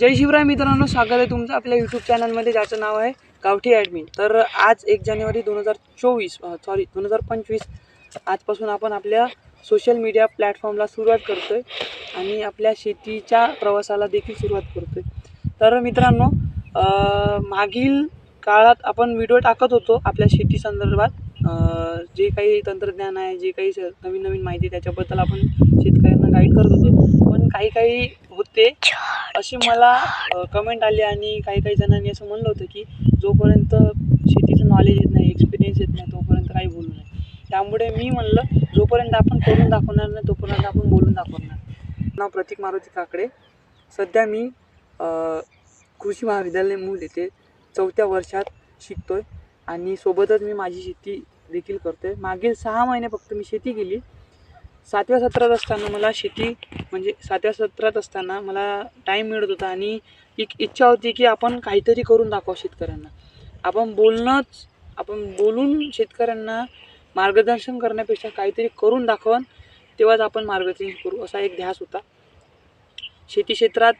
जय शिवराय मित्रांनो, स्वागत आहे तुमचं आपल्या यूट्यूब चॅनलमध्ये ज्याचं नाव आहे गावठी ॲडमिन। तर आज 1 जानेवारी 2025 आजपासून आपण आपल्या सोशल मीडिया प्लॅटफॉर्मला सुरुवात करतोय आणि आपल्या शेतीच्या प्रवासाला देखील सुरुवात करतोय। तर मित्रांनो, मागील काळात आपण व्हिडिओ टाकत होतो आपल्या शेती संदर्भात, जे काही तंत्रज्ञान आहे, जे काही नवीन नवीन माहिती त्याच्याबद्दल आपण शेतकऱ्यांना गाईड करत होतो। पण काही होते अशी मला कमेंट आली आणि काही जणांनी असं म्हणलं होतं की जोपर्यंत शेतीचं नॉलेज येत नाही, एक्सपिरियन्स येत नाही, तोपर्यंत काही बोलू नये। त्यामुळे मी म्हणलं जोपर्यंत आपण करून दाखवणार नाही तोपर्यंत आपण बोलून दाखवणार। नाव प्रतीक मारुती काकडे। सध्या मी कृषी महाविद्यालय मूल येथे 4थ्या वर्षात शिकतोय आणि सोबतच मी माझी शेती देखील करतोय। मागील 6 महिने फक्त मी शेती केली। 7व्या सत्रात असताना मला शेती म्हणजे 7व्या सत्रात असताना मला टाईम मिळत होता आणि एक इच्छा होती की आपण काहीतरी करून दाखवा शेतकऱ्यांना। आपण बोलून शेतकऱ्यांना मार्गदर्शन करण्यापेक्षा काहीतरी करून दाखवून तेव्हाच आपण मार्गदर्शन करू, असा एक ध्यास होता। शेती क्षेत्रात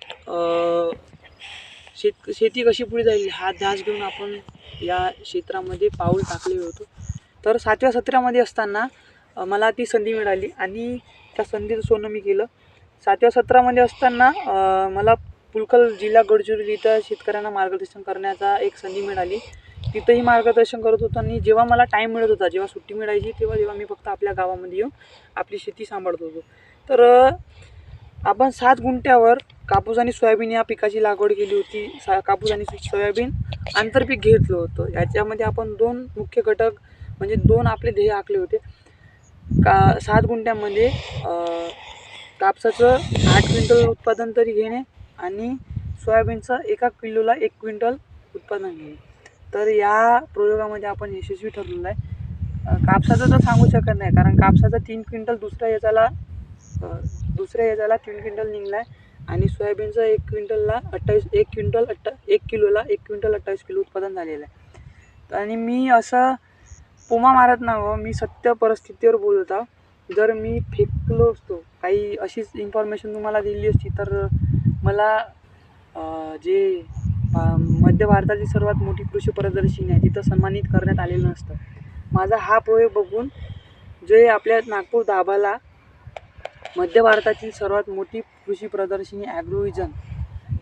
शेती कशी पुढे जाईल हा ध्यास घेऊन आपण या क्षेत्रामध्ये पाऊल टाकले होतो। तर 7व्या सत्रामध्ये असताना मला ती संधी मिळाली आणि त्या संधीचं सोनं मी केलं। 7व्या सत्रामध्ये असताना मला पुलकल जिल्हा गडचिरोली इथं शेतकऱ्यांना मार्गदर्शन करण्याचा एक संधी मिळाली। तिथंही मार्गदर्शन करत होतो आणि जेव्हा मला टाईम मिळत होता, जेव्हा सुट्टी मिळायची तेव्हा मी फक्त आपल्या गावामध्ये येऊन आपली शेती सांभाळत होतो। तर आपण 7 गुंठ्यावर कापूस आणि सोयाबीन या पिकाची लागवड केली होती। कापूस आणि सोयाबीन आंतरपीक घेतलं होतं। याच्यामध्ये आपण 2 मुख्य घटक म्हणजे 2 आपले ध्येय आखले होते। 7 गुंठ्यामध्ये कापसाचं 8 क्विंटल उत्पादन तरी घेणे आणि सोयाबीनचं 1 किलोला 1 क्विंटल उत्पादन घेणे। तर या प्रयोगामध्ये आपण यशस्वी ठरलेलो आहे। कापसाचं तर सांगू शकत नाही, कारण कापसाचा 3 क्विंटल दुसऱ्या याच्याला 3 क्विंटल निघला आहे आणि सोयाबीनचं 1 किलोला 28 किलो उत्पादन झालेलं आहे। आणि मी असं पोमा मारत नाही, मी सत्य परिस्थितीवर बोलत आहे। जर मी फेकलो असतो, काही अशीच इन्फॉर्मेशन तुम्हाला दिली असती तर मला जे मध्य भारताची सर्वात मोठी कृषी प्रदर्शनी आहे तिथं सन्मानित करण्यात आलेलं नसतं। माझा हा प्रयोग बघून जे आपल्या नागपूर दाभाला मध्य भारतातील सर्वात मोठी कृषी प्रदर्शनी ॲग्रोव्हिजन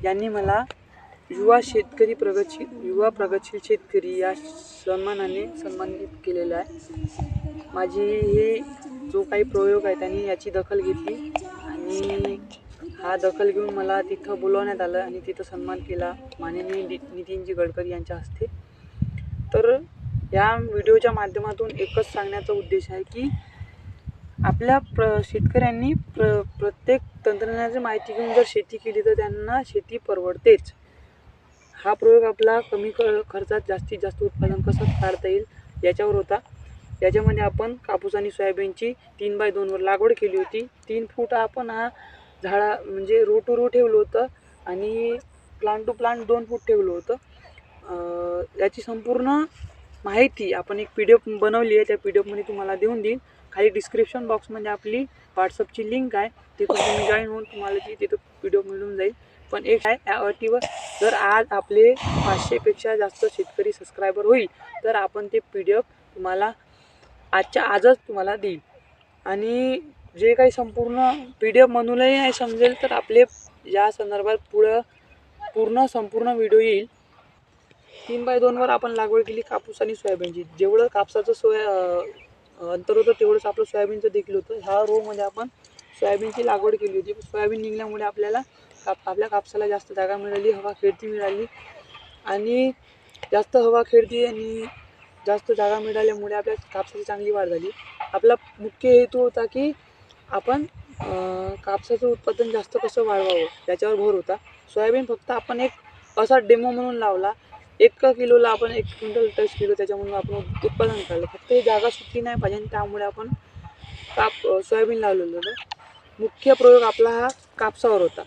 यांनी मला युवा प्रगतशील शेतकरी या सन्मानाने सन्मानित केलेलं आहे। माझी हे जो काही प्रयोग आहे त्यांनी याची दखल घेतली आणि हा दखल घेऊन मला तिथं बोलवण्यात आलं आणि तिथं सन्मान केला माननीय नितीनजी गडकरी यांच्या हस्ते। तर या व्हिडिओच्या माध्यमातून एकच सांगण्याचा उद्देश आहे की आपल्या शेतकऱ्यांनी प्रत्येक तंत्रज्ञानाची माहिती घेऊन जर शेती केली तर त्यांना शेती परवडतेच। हा प्रयोग आपला कमी खर्चात जास्तीत जास्त उत्पादन कसं काढता येईल याच्यावर होता। याच्यामध्ये आपण कापूस आणि सोयाबीनची 3x2 वर लागवड केली होती। 3 फूट आपण हा झाडा म्हणजे रो टू रो ठेवलं होतं आणि प्लांट टू प्लांट 2 फूट ठेवलं होतं। याची संपूर्ण माहिती आपण एक PDF बनवली आहे, त्या PDF मध्ये तुम्हाला देऊन देईन। खाली डिस्क्रिप्शन बॉक्समध्ये आपली व्हॉट्सअपची लिंक आहे, तिथून तुम्ही जॉईन होऊन तुम्हाला तिथं PDF मिळून जाईल। पण एक आहे, या अटीवर जर आज आपले 500पेक्षा जास्त शेतकरी सबस्क्रायबर होईल तर आपण ते PDF तुम्हाला आजच तुम्हाला देईल। आणि जे काही संपूर्ण PDF म्हणूनही नाही समजेल तर आपले या संदर्भात संपूर्ण व्हिडिओ येईल। 3x2 वर आपण लागवड केली कापूस आणि सोयाबीनची। जेवढं कापसाचं अंतर होतं तेवढंच आपलं सोयाबीनचं देखील होतं। ह्या रोमध्ये आपण सोयाबीनची लागवड केली होती। सोयाबीन निघल्यामुळे आपल्याला आपल्या कापसाला जास्त जागा मिळाली, हवा खेळती मिळाली आणि जास्त हवा खेळती आणि जास्त जागा मिळाल्यामुळे आपल्या कापसाची चांगली वाढ झाली। आपला मुख्य हेतू होता की आपण कापसाचं उत्पादन जास्त कसं वाढवावं याच्यावर भर होता। सोयाबीन फक्त आपण एक असा डेमो म्हणून लावला। 1 किलोला आपण 1 क्विंटल किलो त्याच्यामधून आपण उत्पादन काढलं। फक्त ही जागा सुटली नाही पाहिजे आणि त्यामुळे आपण सोयाबीन लावलेलं होतं। मुख्य प्रयोग आपला हा कापसावर होता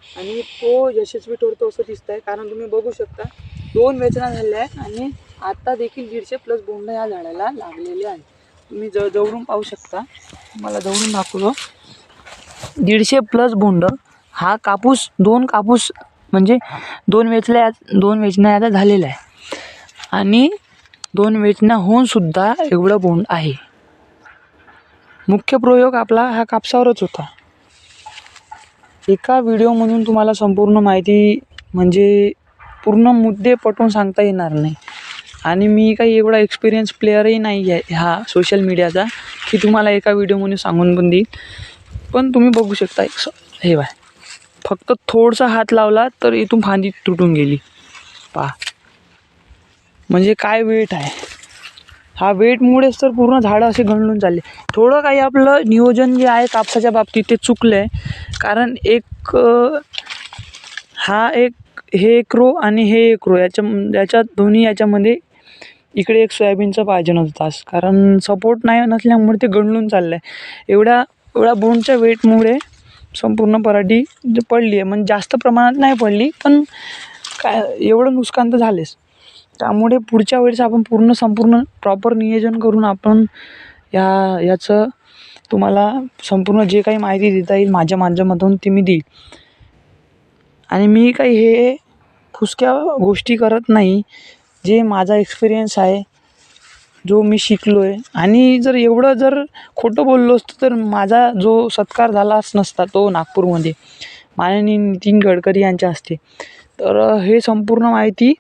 आणि तो यशस्वी ठरतो असं दिसत आहे, कारण तुम्ही बघू शकता 2 वेचना झाल्या आहे आणि आता देखील 150+ बोंड या झाडाला लागलेले आहेत। तुम्ही जवळून पाहू शकता, मला जवळून दाखवतो। 150+ बोंड हा कापूस 2 कापूस म्हणजे 2 वेचण्या आता झालेल्या आहे आणि 2 वेचण्या होऊनसुद्धा एवढं बोंड आहे. मुख्य प्रयोग आपला हा कापसावरच होता. एका व्हिडिओमधून तुम्हाला संपूर्ण माहिती म्हणजे पूर्ण मुद्दे पटवून सांगता येणार नाही आणि मी काही एवढा एक्सपिरियन्स प्लेअरही नाही आहे हा सोशल मीडियाचा की तुम्हाला एका व्हिडिओमधून सांगून पण देईल. पण तुम्ही बघू शकता हे बाय, फक्त थोडासा हात लावला तर इथून फांदी तुटून गेली. पहा म्हणजे काय वेट आहे. हा वेटमुळेच तर पूर्ण झाडं असे गंडून चालले. थोडं काही आपलं नियोजन जे आहे कापसाच्या बाबतीत ते चुकलं आहे. कारण हे एक रो आणि हे एक रो याच्या दोन्ही याच्यामध्ये इकडे एक सोयाबीनचं पाहिजे नव्हतं कारण सपोर्ट नाही नसल्यामुळे ते गंडून चाललं आहे. एवढ्या बोंडच्या वेटमुळे संपूर्ण पराठी पडली आहे. म्हणजे जास्त प्रमाणात नाही पडली पण काय एवढं नुकसान तर झालेच. त्यामुळे पुढच्या वेळेस आपण संपूर्ण प्रॉपर नियोजन करून आपण याचं तुम्हाला संपूर्ण जे काही माहिती देता येईल माझ्या माध्यमातून ती मी देईल. आणि मी काही हे फुसक्या गोष्टी करत नाही. जे माझा एक्सपिरियन्स आहे, जो मी शिकलो आहे. आणि जर खोटं बोललो असतो तर माझा जो सत्कार झालाच नसता तो नागपूरमध्ये माननीय नितीन गडकरी यांच्या हस्ते. तर हे संपूर्ण माहिती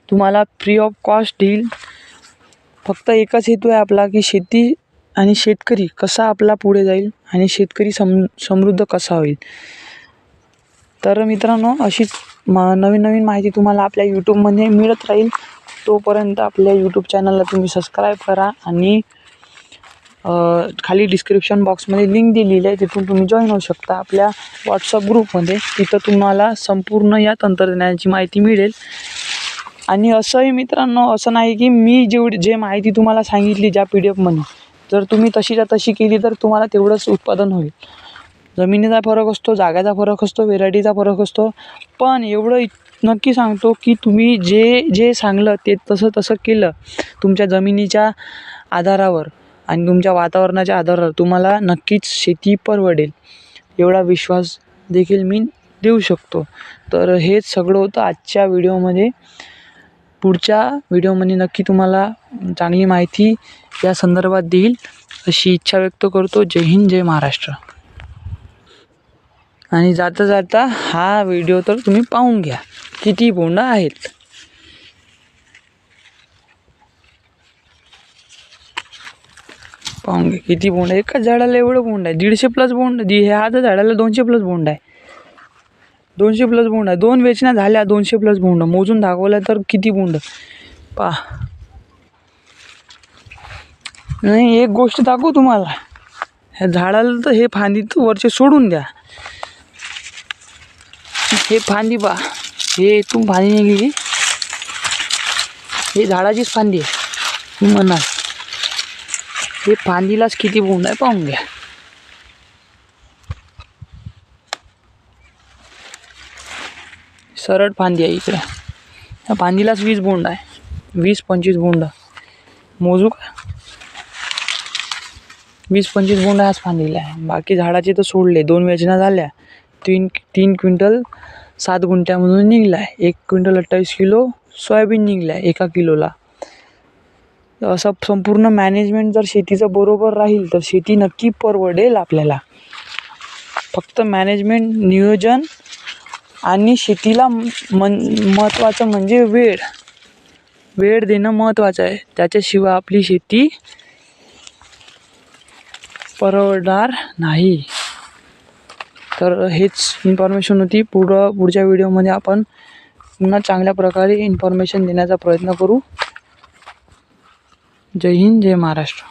तुम्हाला फ्री ऑफ कॉस्ट देईल. फक्त एकच हेतू आहे आपला की शेती आणि शेतकरी कसा आपला पुढे जाईल आणि शेतकरी समृद्ध कसा होईल. तर मित्रांनो अशीच नवीन माहिती तुम्हाला आपल्या यूट्यूबमध्ये मिळत राहील. तोपर्यंत आपल्या यूट्यूब चॅनलला तुम्ही सबस्क्राईब करा आणि खाली डिस्क्रिप्शन बॉक्समध्ये लिंक दिलेली आहे, तिथून तुम्ही जॉईन होऊ शकता आपल्या व्हॉट्सअप ग्रुपमध्ये. तिथं तुम्हाला संपूर्ण या तंत्रज्ञानाची माहिती मिळेल. आणि असंही मित्रांनो असं नाही की मी जे माहिती तुम्हाला सांगितली ज्या PDF जर तुम्ही तशीच्या तशी केली तर तुम्हाला तेवढंच उत्पादन होईल. जमिनीचा फरक असतो, जागेचा फरक असतो, व्हेरायटीचा फरक असतो. पण एवढं नक्की सांगतो की तुम्ही जे सांगलं ते तसं केलं तुमच्या जमिनीच्या आधारावर आणि तुमच्या वातावरणाच्या आधारावर तुम्हाला नक्कीच शेती परवडेल एवढा विश्वास देखील मी देऊ शकतो. तर हेच सगळं होतं आजच्या व्हिडिओमध्ये. पुढच्या व्हिडिओमध्ये नक्की तुम्हाला चांगली माहिती या संदर्भात देईल अशी इच्छा व्यक्त करतो. जय हिंद, जय महाराष्ट्र. आणि जाता हा व्हिडिओ तर तुम्ही पाहून घ्या किती बोंड आहेत. पाहून घ्या किती बोंड आहे. एका झाडाला एवढं बोंड आहे, 150+ बोंड. ह्या झाडाला 200+ बोंड आहे. 200+ बोंड आहे. 2 वेचण्या झाल्या, 200+ बोंड मोजून दाखवल्या तर किती बोंड पहा. नाही एक गोष्ट दाखवू तुम्हाला, ह्या झाडाला तर हे फांदी तर वरचे सोडून द्या. हे फांदी पहा, हे इथून फांदी निघली, हे झाडाचीच फांदी आहे. मी म्हणाल हे फांदीलाच किती बोंड आहे पाहून घ्या. सरळ फांदी आहे इकडे. त्या फांदीलाच 20 बोंड आहे, 20-25 बोंड मोजू का. 20-25 बोंड ह्याच फांदीला आहे. बाकी झाडाचे तर सोडले. 2 वेचण्या झाल्या. 3 क्विंटल 7 गुंठ्यामधून निघला आहे. 1 क्विंटल 28 किलो सोयाबीन निघलं आहे 1 किलोला. असं संपूर्ण मॅनेजमेंट जर शेतीचं बरोबर राहील तर शेती नक्की परवडेल आपल्याला. फक्त मॅनेजमेंट, नियोजन आणि शेतीला महत्त्वाचं म्हणजे वेळ देणं महत्त्वाचं आहे. त्याच्याशिवाय आपली शेती परवडणार नाही. तर हेच इन्फॉर्मेशन होती. पुढच्या व्हिडिओमध्ये आपण पुन्हा चांगल्या प्रकारे इन्फॉर्मेशन देण्याचा प्रयत्न करू. जय हिंद, जय महाराष्ट्र.